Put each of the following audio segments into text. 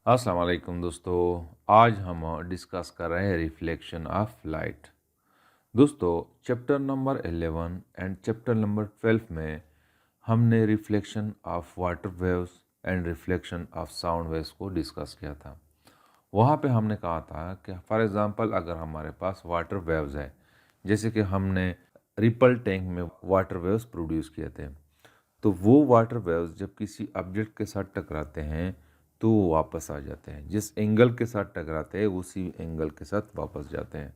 अस्सलाम वालेकुम दोस्तों। आज हम डिस्कस कर रहे हैं रिफ्लेक्शन ऑफ लाइट। दोस्तों, chapter number 11 and chapter number 12 में हमने reflection of water waves and reflection of sound waves को डिस्कस किया था। वहाँ पे हमने कहा था कि फॉर एग्ज़ाम्पल अगर हमारे पास वाटर वेव्स है, जैसे कि हमने रिपल टैंक में वाटर वेव्स प्रोड्यूस किए थे, तो वो वाटर वेव्स जब किसी ऑब्जेक्ट के साथ टकराते हैं तो वो वापस आ जाते हैं। जिस एंगल के साथ टकराते हैं उसी एंगल के साथ वापस जाते हैं,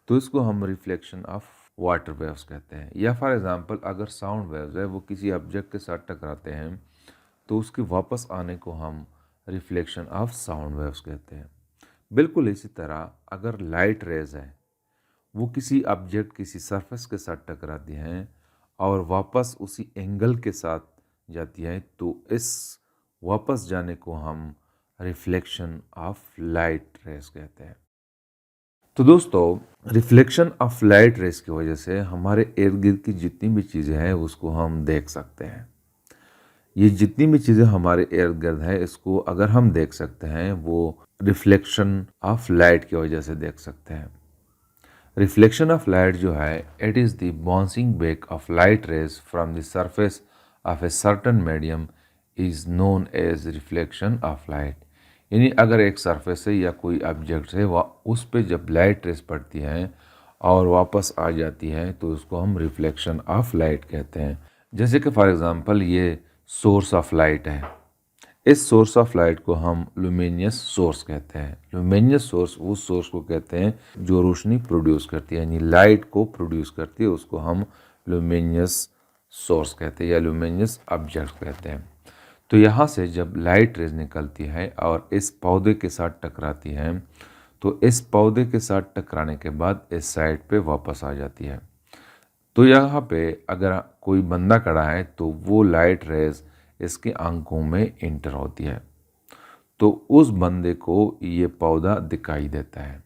तो इसको हम रिफ्लेक्शन ऑफ वाटर वेव्स कहते हैं। या फॉर एग्जांपल अगर साउंड वेव्स है वो किसी ऑब्जेक्ट के साथ टकराते हैं तो उसके वापस आने को हम रिफ्लेक्शन ऑफ साउंड वेव्स कहते हैं। बिल्कुल इसी तरह अगर लाइट रेज है वो किसी ऑब्जेक्ट किसी सरफेस के साथ टकराती हैं और वापस उसी एंगल के साथ जाती है, तो इस वापस जाने को हम रिफ्लेक्शन ऑफ लाइट रेस कहते हैं। तो दोस्तों, रिफ्लेक्शन ऑफ लाइट रेस की वजह से हमारे इर्द गिर्द की जितनी भी चीज़ें हैं उसको हम देख सकते हैं। ये जितनी भी चीज़ें हमारे इर्द गिर्द है इसको अगर हम देख सकते हैं वो रिफ्लेक्शन ऑफ लाइट की वजह से देख सकते हैं। रिफ्लेक्शन ऑफ लाइट जो है, it is the bouncing back of light rays from the surface of a certain medium is known as reflection of light. यानी अगर एक सरफेस है या कोई ऑब्जेक्ट है वह उस पर जब लाइट रेज पड़ती हैं और वापस आ जाती है तो उसको हम रिफ्लेक्शन ऑफ लाइट कहते हैं। जैसे कि फॉर एग्ज़ाम्पल ये सोर्स ऑफ लाइट है, इस सोर्स ऑफ लाइट को हम लुमिनियस सोर्स कहते हैं। लुमिनियस सोर्स उस सोर्स को कहते हैं जो रोशनी प्रोड्यूस करती है, यानी लाइट को प्रोड्यूस करती है, उसको हम लुमिनियस सोर्स कहते हैं या लुमिनियस ऑब्जेक्ट कहते हैं। तो यहाँ से जब लाइट रेज निकलती है और इस पौधे के साथ टकराती है तो इस पौधे के साथ टकराने के बाद इस साइड पे वापस आ जाती है। तो यहाँ पे अगर कोई बंदा खड़ा है तो वो लाइट रेज इसके आंखों में इंटर होती है, तो उस बंदे को ये पौधा दिखाई देता है।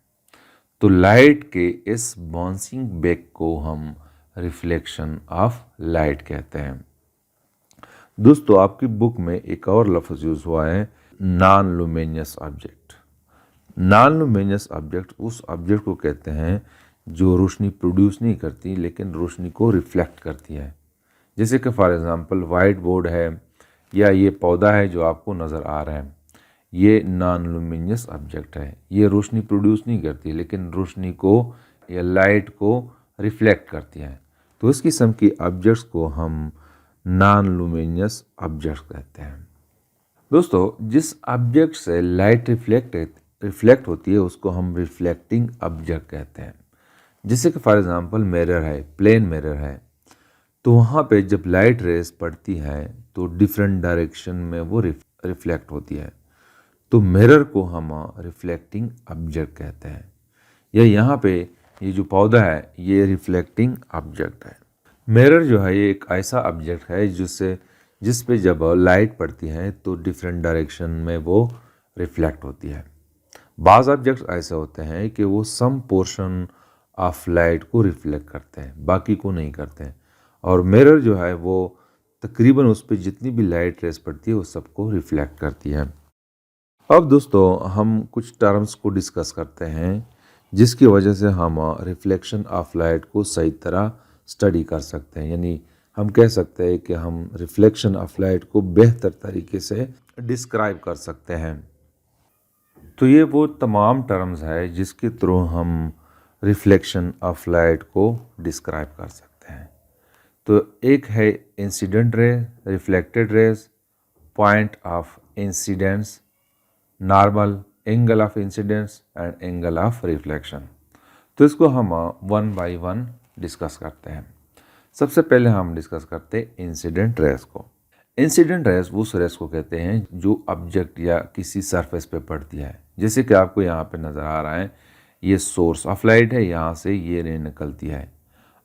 तो लाइट के इस बाउंसिंग बैक को हम रिफ्लेक्शन ऑफ लाइट कहते हैं। दोस्तों, आपकी बुक में एक और लफ्ज़ यूज़ हुआ है, non luminous object. Non luminous object उस ऑब्जेक्ट को कहते हैं जो रोशनी प्रोड्यूस नहीं करती लेकिन रोशनी को रिफ्लेक्ट करती है। जैसे कि फॉर एग्ज़ाम्पल वाइट बोर्ड है या ये पौधा है जो आपको नज़र आ रहा है, ये नॉन लुमिनियस ऑब्जेक्ट है। ये रोशनी प्रोड्यूस नहीं करती लेकिन रोशनी को या लाइट को रिफ्लेक्ट करती है, तो इस किस्म की ऑब्जेक्ट्स को हम नॉन लुमिनियस ऑब्जेक्ट्स कहते हैं। दोस्तों, जिस ऑब्जेक्ट से लाइट रिफ्लेक्ट होती है उसको हम रिफ्लेक्टिंग ऑब्जेक्ट कहते हैं। जैसे कि फॉर एग्ज़ाम्पल मिरर है, प्लेन मिरर है, तो वहाँ पे जब लाइट रेस पड़ती है तो डिफरेंट डायरेक्शन में वो रिफ्लेक्ट होती है, तो मिरर को हम रिफ्लेक्टिंग ऑब्जेक्ट कहते हैं। या यहाँ पे ये जो पौधा है ये रिफ्लेक्टिंग ऑब्जेक्ट है। मिरर जो है ये एक ऐसा ऑब्जेक्ट है जिस पे जब लाइट पड़ती है तो डिफरेंट डायरेक्शन में वो रिफ्लेक्ट होती है। बाज़ ऑब्जेक्ट्स ऐसे होते हैं कि वो सम पोर्शन ऑफ लाइट को रिफ्लेक्ट करते हैं, बाकी को नहीं करते हैं, और मिरर जो है वो तकरीबन उस पर जितनी भी लाइट रेस पड़ती है वो सबको रिफ्लेक्ट करती है। अब दोस्तों, हम कुछ टर्म्स को डिस्कस करते हैं जिसकी वजह से हम रिफ्लेक्शन ऑफ लाइट को सही तरह स्टडी कर सकते हैं। यानी हम कह सकते हैं कि हम रिफ्लेक्शन ऑफ लाइट को बेहतर तरीके से डिस्क्राइब कर सकते हैं। तो ये वो तमाम टर्म्स है जिसके थ्रू हम रिफ्लेक्शन ऑफ लाइट को डिस्क्राइब कर सकते हैं। तो एक है incident ray, reflected raise, point of incidence, normal, angle of incidence and angle of reflection. तो इसको हम वन बाय वन डिस्कस करते हैं। सबसे पहले हम डिस्कस करते हैं इंसिडेंट रेस को। इंसिडेंट रेस उस रेस को कहते हैं जो ऑब्जेक्ट या किसी सरफेस पे पड़ती है। जैसे कि आपको यहाँ पे नज़र आ रहा है, ये सोर्स ऑफ लाइट है, यहाँ से ये रे निकलती है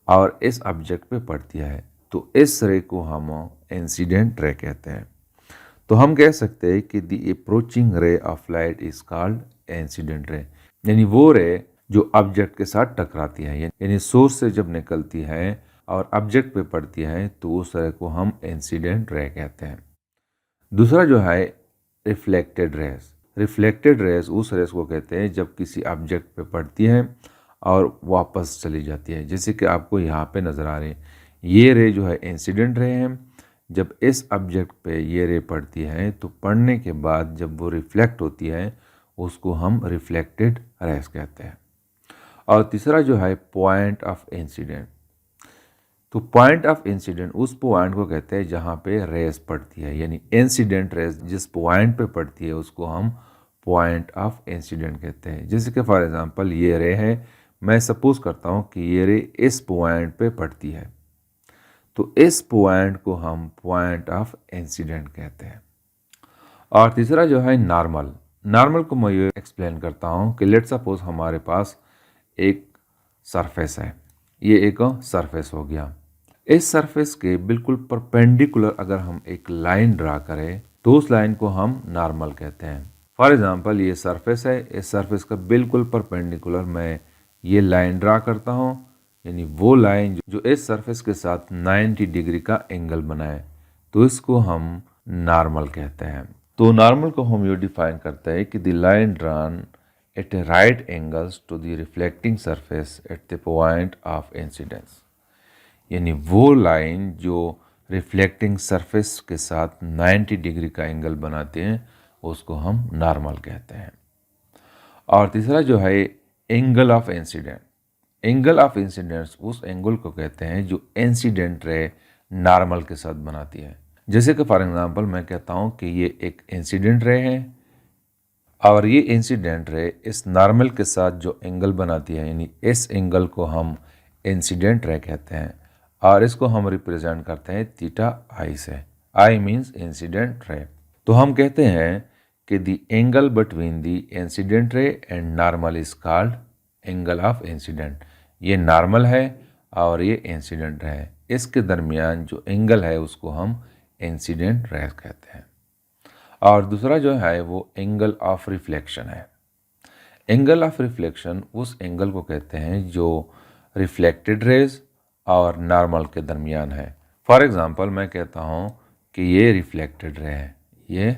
और इस ऑब्जेक्ट पे पड़ती है, तो इस रे को हम इंसिडेंट रे कहते हैं। तो हम कह सकते हैं कि the approaching ray of light is called incident ray, यानी वो रे जो ऑब्जेक्ट के साथ टकराती है, यानी सोर्स से जब निकलती है और ऑब्जेक्ट पे पड़ती है तो उस रे को हम इंसिडेंट रे कहते हैं। दूसरा जो है रिफ्लेक्टेड रेस। रिफ्लेक्टेड रेस उस रेस को कहते हैं जब किसी ऑब्जेक्ट पे पड़ती है और वापस चली जाती है। जैसे कि आपको यहाँ पे नज़र आ रही है, ये रे जो है इंसिडेंट रे है। जब इस ऑब्जेक्ट पे ये रे पड़ती है तो पड़ने के बाद जब वो रिफ्लेक्ट होती है उसको हम रिफ्लेक्टेड रेस कहते हैं। और तीसरा जो है पॉइंट ऑफ इंसिडेंट। तो पॉइंट ऑफ इंसिडेंट उस पॉइंट को कहते हैं जहाँ पे रेस पड़ती है, यानी इंसिडेंट रेस जिस पॉइंट पे पड़ती है उसको हम पॉइंट ऑफ इंसिडेंट कहते हैं। जैसे कि फॉर एग्जांपल ये रे है, मैं सपोज करता हूँ कि ये रे इस पॉइंट पे पड़ती है, तो इस पॉइंट को हम पॉइंट ऑफ इंसिडेंट कहते हैं। और तीसरा जो है नॉर्मल। नॉर्मल को मैं ये एक्सप्लेन करता हूँ कि लेट सपोज हमारे पास एक सरफेस है, ये एक सरफेस हो गया। इस सरफेस के बिल्कुल परपेंडिकुलर अगर हम एक लाइन ड्रा करें तो उस लाइन को हम नॉर्मल कहते हैं। फॉर एग्जांपल ये सरफेस है, इस सरफेस का बिल्कुल परपेंडिकुलर मैं ये लाइन ड्रा करता हूँ, यानी वो लाइन जो इस सरफेस के साथ 90 डिग्री का एंगल बनाए, तो इसको हम नॉर्मल कहते हैं। तो नॉर्मल को हम ये डिफाइन करते हैं कि the line drawn at a right angles to the reflecting surface at the point of incidence, यानी वो लाइन जो रिफ्लेक्टिंग सरफेस के साथ 90 डिग्री का एंगल बनाते हैं उसको हम नॉर्मल कहते हैं। और तीसरा जो है angle of incident. Angle of incidence उस एंगल को कहते हैं जो इंसिडेंट रे नॉर्मल के साथ बनाती है। जैसे कि फॉर एग्जांपल मैं कहता हूँ कि ये एक इंसिडेंट रे है और ये इंसिडेंट रे इस नॉर्मल के साथ जो एंगल बनाती है, यानी इस एंगल को हम इंसिडेंट रे कहते हैं और इसको हम रिप्रेजेंट करते हैं थीटा आई से। I means incident ray. तो हम कहते हैं कि the angle between the incident ray and normal is called angle of incident. ये नॉर्मल है और ये इंसिडेंट है, इसके दरमियान जो एंगल है उसको हम इंसिडेंट रे कहते हैं। और दूसरा जो है वो एंगल ऑफ रिफ्लेक्शन है। एंगल ऑफ रिफ्लेक्शन उस एंगल को कहते हैं जो रिफ्लेक्टेड रेज और नॉर्मल के दरमियान है। फॉर एग्जांपल मैं कहता हूँ कि ये रिफ्लेक्टेड रे है, ये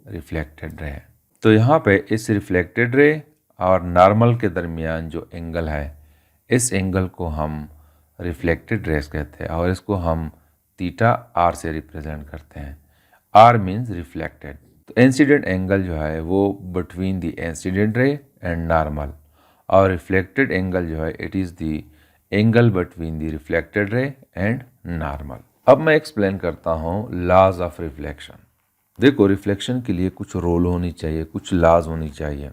रिफ्लेक्टेड रे है, तो यहाँ पे इस रिफ्लेक्टेड रे और नॉर्मल के दरमियान जो एंगल है, इस एंगल को हम रिफ्लेक्टेड रेस कहते हैं और इसको हम थीटा आर से रिप्रेजेंट करते हैं। R means reflected. तो इंसिडेंट एंगल जो है वो between the incident ray and normal, और रिफ्लेक्टेड एंगल जो है it is the angle between the reflected ray and normal. अब मैं एक्सप्लेन करता हूँ लॉज ऑफ रिफ्लेक्शन। देखो, रिफ्लेक्शन के लिए कुछ रूल होनी चाहिए, कुछ लॉज होनी चाहिए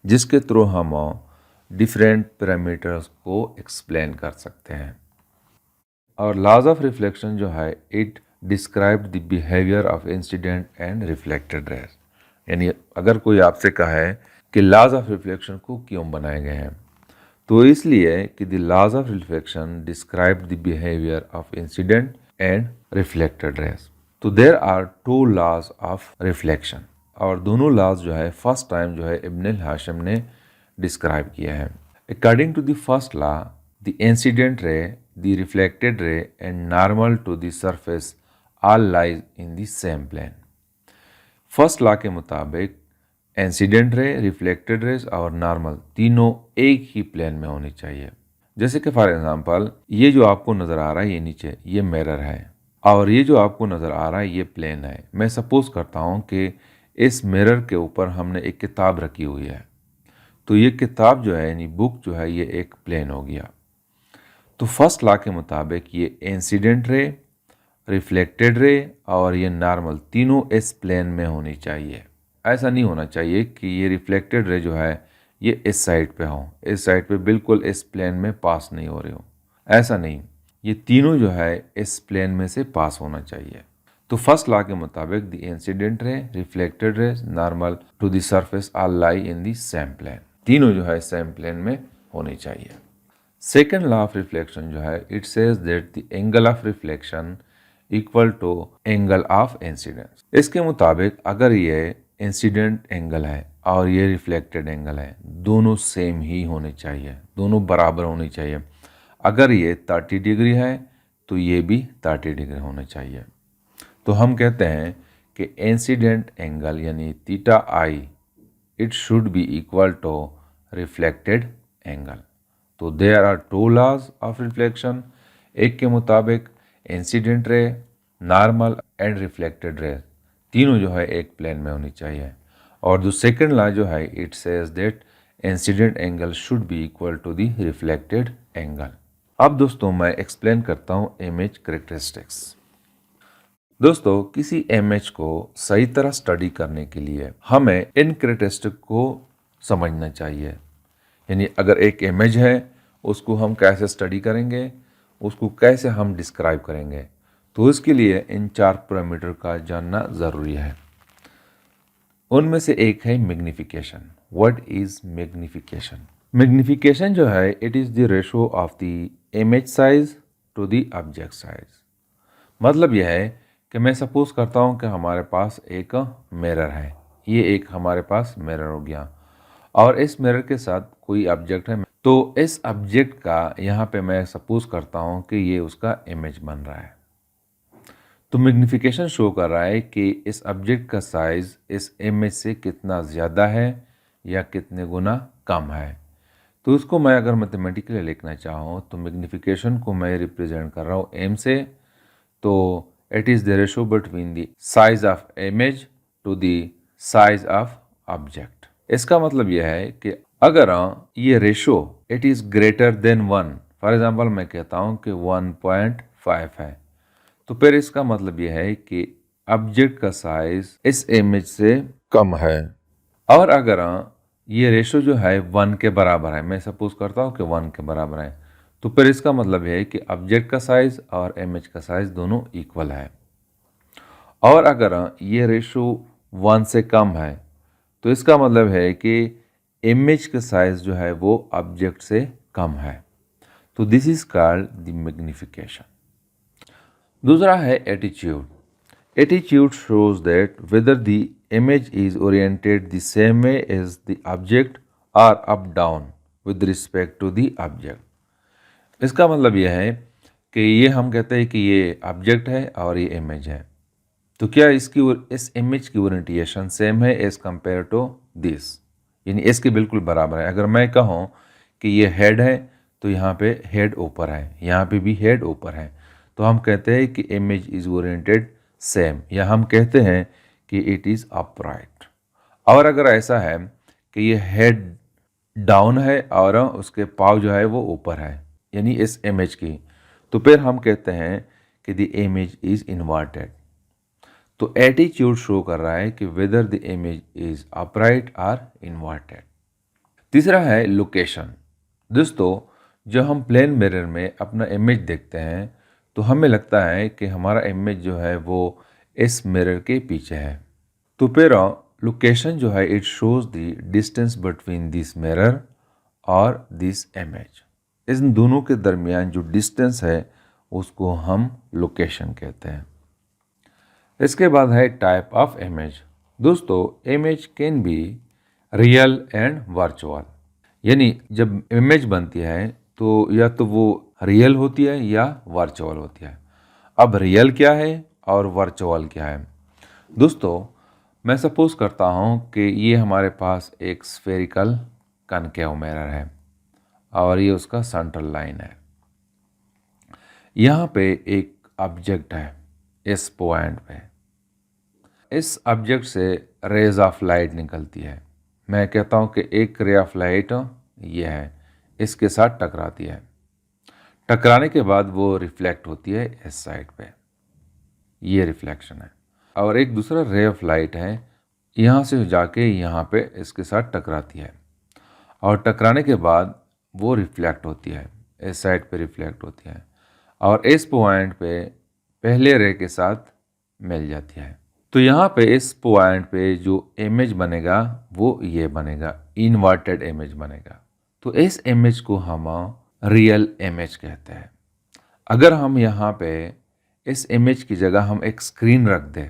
जिसके थ्रू हम डिफरेंट पैरामीटर्स को एक्सप्लेन कर सकते हैं। और लॉज ऑफ रिफ्लेक्शन जो है it describe the behaviour of incident and reflected rays. यानी अगर कोई आपसे कहे कि लॉज ऑफ रिफ्लेक्शन को क्यों बनाए गए हैं, तो इसलिए कि the laws of reflection describe the behaviour of incident and reflected rays. तो there are two laws of reflection, और दोनों लॉज जो है फर्स्ट टाइम जो है इब्न अल हाशिम ने डिस्क्राइब किया है। According to the first law, the incident ray, the reflected ray and normal to the surface all lies in the same plane. First law के मुताबिक इंसिडेंट रे, रिफ्लेक्टेड रेस और normal तीनों एक ही प्लेन में होनी चाहिए। जैसे कि फॉर एग्जांपल ये जो आपको नज़र आ रहा है ये नीचे ये मिरर है और ये जो आपको नज़र आ रहा है ये प्लेन है। मैं सपोज करता हूँ कि इस मिरर के ऊपर हमने एक किताब रखी हुई है, तो ये किताब जो है यानी बुक जो है ये एक प्लेन हो गया। तो फर्स्ट लॉ के मुताबिक ये इंसिडेंट रे, रिफ्लेक्टेड रे और ये नॉर्मल तीनों इस प्लेन में होनी चाहिए। ऐसा नहीं होना चाहिए कि ये रिफ्लेक्टेड रे जो है ये इस साइड पे हो, इस साइड पे बिल्कुल इस प्लेन में पास नहीं हो रही हो, ऐसा नहीं, ये तीनों जो है इस प्लेन में से पास होना चाहिए। तो फर्स्ट लॉ के मुताबिक the incident ray, reflected ray, normal to the surface all lie in the same plane, तीनों जो है सेम प्लेन में होनी चाहिए। सेकेंड लॉ ऑफ रिफ्लेक्शन जो है it says that the angle of reflection equal to angle of incidence. इसके मुताबिक अगर ये इंसिडेंट एंगल है और ये रिफ्लेक्टेड एंगल है, दोनों सेम ही होने चाहिए, दोनों बराबर होनी चाहिए। अगर ये 30 डिग्री है तो ये भी 30 डिग्री होने चाहिए। तो हम कहते हैं कि इंसिडेंट एंगल यानी theta I it should be equal to reflected angle. तो there are two laws of reflection. एक के मुताबिक incident ray, normal and reflected ray तीनों जो है एक प्लेन में होनी चाहिए। और जो सेकंड लॉ जो है it says that incident angle should be equal to the reflected angle. अब दोस्तों मैं एक्सप्लेन करता हूँ इमेज कैरेक्टरिस्टिक्स। दोस्तों किसी इमेज को सही तरह स्टडी करने के लिए हमें इन कैरेक्टरिस्टिक को समझना चाहिए। यानी अगर एक इमेज है उसको हम कैसे स्टडी करेंगे, उसको कैसे हम डिस्क्राइब करेंगे, तो इसके लिए इन 4 पैरामीटर का जानना ज़रूरी है। उनमें से एक है magnification. What is magnification? Magnification जो है it is the ratio of the image size to the object size. मतलब यह है कि मैं सपोज करता हूँ कि हमारे पास एक मिरर है, ये एक हमारे पास मिरर हो गया और इस मिरर के साथ कोई ऑब्जेक्ट है, तो इस ऑब्जेक्ट का यहाँ पे मैं सपोज करता हूँ कि ये उसका इमेज बन रहा है। तो मैग्निफिकेशन शो कर रहा है कि इस ऑब्जेक्ट का साइज इस इमेज से कितना ज़्यादा है या कितने गुना कम है। तो इसको मैं अगर मैथमेटिकली लिखना चाहूँ तो मैग्निफिकेशन को मैं रिप्रेजेंट कर रहा हूँ एम से। तो it is the ratio between the size of image to the size of object. इसका मतलब यह है कि अगर ये ratio it is greater than 1, for example मैं कहता हूँ कि 1.5 है, तो फिर इसका मतलब यह है कि ऑब्जेक्ट का साइज इस इमेज से कम है। और अगर ये रेशो जो है 1 के बराबर है, मैं सपोज करता हूँ कि 1 के बराबर है, तो फिर इसका मतलब यह है कि ऑब्जेक्ट का साइज और इमेज का साइज दोनों इक्वल है। और अगर ये रेशो 1 से कम है तो इसका मतलब है कि इमेज का साइज जो है वो ऑब्जेक्ट से कम है। तो this is called the magnification. दूसरा है attitude. Attitude shows that whether the image is oriented the same way as the object or up down with respect to the object। इसका मतलब यह है कि ये हम कहते हैं कि ये ऑब्जेक्ट है और ये इमेज है, तो क्या इस इमेज की ओरिएंटेशन सेम है एज कंपेयर टू दिस, यानी इसके बिल्कुल बराबर है। अगर मैं कहूँ कि ये हेड है तो यहाँ पे हेड ऊपर है, यहाँ पे भी हेड ऊपर है, तो हम कहते हैं कि इमेज इज ओरिएंटेड सेम, या हम कहते हैं कि इट इज़ अपराइट। और अगर ऐसा है कि ये हेड डाउन है और उसके पाँव जो है वो ऊपर है, यानी इस इमेज की, तो फिर हम कहते हैं कि द इमेज इज इन्वर्टेड। तो एटीट्यूड शो कर रहा है कि whether the image is upright और इन्वर्टेड। तीसरा है लोकेशन। दोस्तों जब हम प्लेन मिरर में अपना इमेज देखते हैं तो हमें लगता है कि हमारा इमेज जो है वो इस मिरर के पीछे है। तो फिर लोकेशन जो है it shows the distance between this mirror और दिस इमेज। इन दोनों के दरमियान जो डिस्टेंस है उसको हम लोकेशन कहते हैं। इसके बाद है टाइप ऑफ इमेज। दोस्तों image can be real and virtual, यानी जब इमेज बनती है तो या तो वो रियल होती है या वर्चुअल होती है। अब रियल क्या है और वर्चुअल क्या है? दोस्तों मैं सपोज करता हूँ कि ये हमारे पास एक स्फेरिकल कनकेव मिरर है और ये उसका सेंट्रल लाइन है। यहाँ पे एक ऑब्जेक्ट है इस पॉइंट पे, इस ऑब्जेक्ट से रेज ऑफ लाइट निकलती है। मैं कहता हूँ कि एक रे ऑफ लाइट ये है, इसके साथ टकराती है, टकराने के बाद वो रिफ्लेक्ट होती है इस साइड पे, ये रिफ्लेक्शन है। और एक दूसरा रे ऑफ लाइट है, यहाँ से जाके यहाँ पे इसके साथ टकराती है और टकराने के बाद वो रिफ्लेक्ट होती है, इस साइड पे रिफ्लेक्ट होती है और इस पॉइंट पे पहले रे के साथ मिल जाती है। तो यहाँ पे इस पॉइंट पे जो इमेज बनेगा वो ये बनेगा, इन्वर्टेड इमेज बनेगा। तो इस इमेज को हम रियल इमेज कहते हैं। अगर हम यहाँ पे इस इमेज की जगह हम एक स्क्रीन रख दें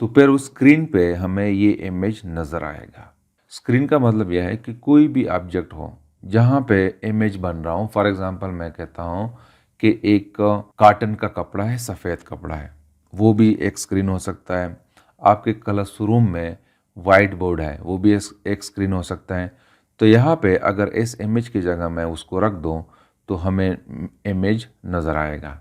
तो फिर उस स्क्रीन पे हमें ये इमेज नज़र आएगा। स्क्रीन का मतलब यह है कि कोई भी ऑब्जेक्ट हो जहाँ पे इमेज बन रहा हो, फॉर एग्जांपल मैं कहता हूँ कि एक कॉटन का कपड़ा है, सफ़ेद कपड़ा है, वो भी एक स्क्रीन हो सकता है। आपके क्लासरूम में वाइट बोर्ड है वो भी एक स्क्रीन हो सकता है। तो यहाँ पे अगर इस इमेज की जगह मैं उसको रख दूँ तो हमें इमेज नज़र आएगा।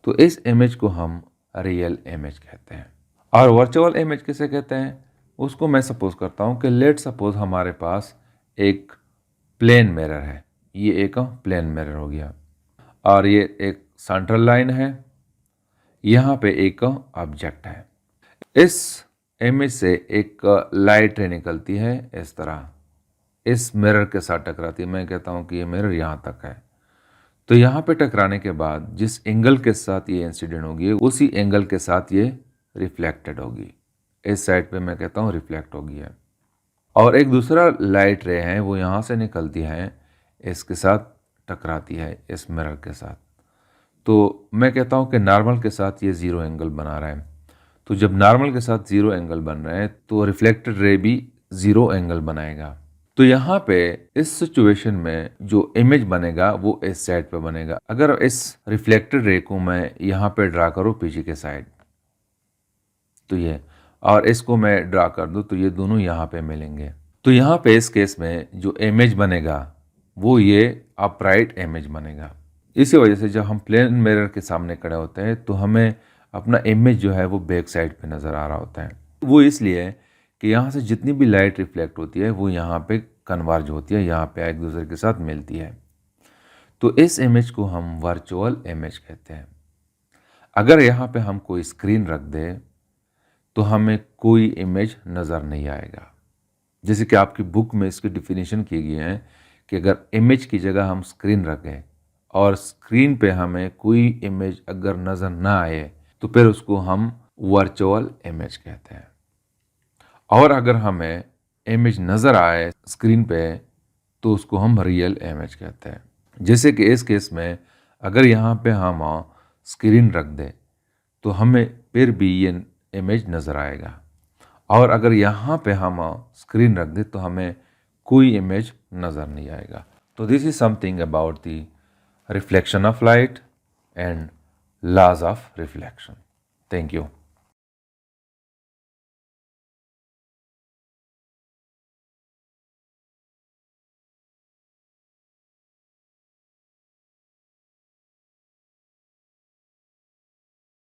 तो इस इमेज को हम रियल इमेज कहते हैं। और वर्चुअल इमेज किसे कहते हैं? उसको मैं सपोज करता हूँ कि लेट सपोज हमारे पास एक प्लेन मिरर है। ये एक प्लेन मिरर हो गया और ये एक सेंट्रल लाइन है, यहाँ पे एक ऑब्जेक्ट है। इस इमेज से एक लाइट निकलती है इस तरह, इस मिरर के साथ टकराती है। मैं कहता हूँ कि ये मिरर यहाँ तक है। तो यहाँ पे टकराने के बाद जिस एंगल के साथ ये इंसिडेंट होगी उसी एंगल के साथ ये रिफ्लेक्टेड होगी। इस साइड पे मैं कहता हूँ रिफ्लेक्ट होगी है। और एक दूसरा लाइट रे है वो यहाँ से निकलती है, इसके साथ टकराती है इस मिरर के साथ। तो मैं कहता हूँ कि नॉर्मल के साथ ये ज़ीरो एंगल बना रहा है। तो जब नॉर्मल के साथ ज़ीरो एंगल बन रहा है तो रिफ्लेक्टेड रे भी ज़ीरो एंगल बनाएगा। तो यहाँ पे इस सिचुएशन में जो इमेज बनेगा वो इस साइड पे बनेगा। अगर इस रिफ्लेक्टेड रे को मैं यहाँ पे ड्रा करूँ पीछे के साइड, तो ये, और इसको मैं ड्रा कर दूँ तो ये दोनों यहाँ पे मिलेंगे। तो यहाँ पे इस केस में जो इमेज बनेगा वो ये अपराइट इमेज बनेगा। इसी वजह से जब हम प्लेन मिरर के सामने खड़े होते हैं तो हमें अपना इमेज जो है वो बैक साइड पे नज़र आ रहा होता है। वो इसलिए कि यहाँ से जितनी भी लाइट रिफ्लेक्ट होती है वो यहाँ पे कन्वर्ज होती है, यहाँ पे एक दूसरे के साथ मिलती है। तो इस इमेज को हम वर्चुअल इमेज कहते हैं। अगर यहाँ पे हम कोई स्क्रीन रख दें तो हमें कोई इमेज नज़र नहीं आएगा। जैसे कि आपकी बुक में इसकी डिफिनीशन की गई है कि अगर इमेज की जगह हम स्क्रीन रखें और स्क्रीन पे हमें कोई इमेज अगर नज़र ना आए तो फिर उसको हम वर्चुअल इमेज कहते हैं। और अगर हमें इमेज नज़र आए स्क्रीन पे तो उसको हम रियल इमेज कहते हैं। जैसे कि इस केस में अगर यहाँ पे हम स्क्रीन रख दें तो हमें फिर भी ये इमेज नज़र आएगा, और अगर यहाँ पे हम स्क्रीन रख दें तो हमें कोई इमेज नज़र नहीं आएगा। तो this is something about the reflection of light and laws of reflection. Thank you.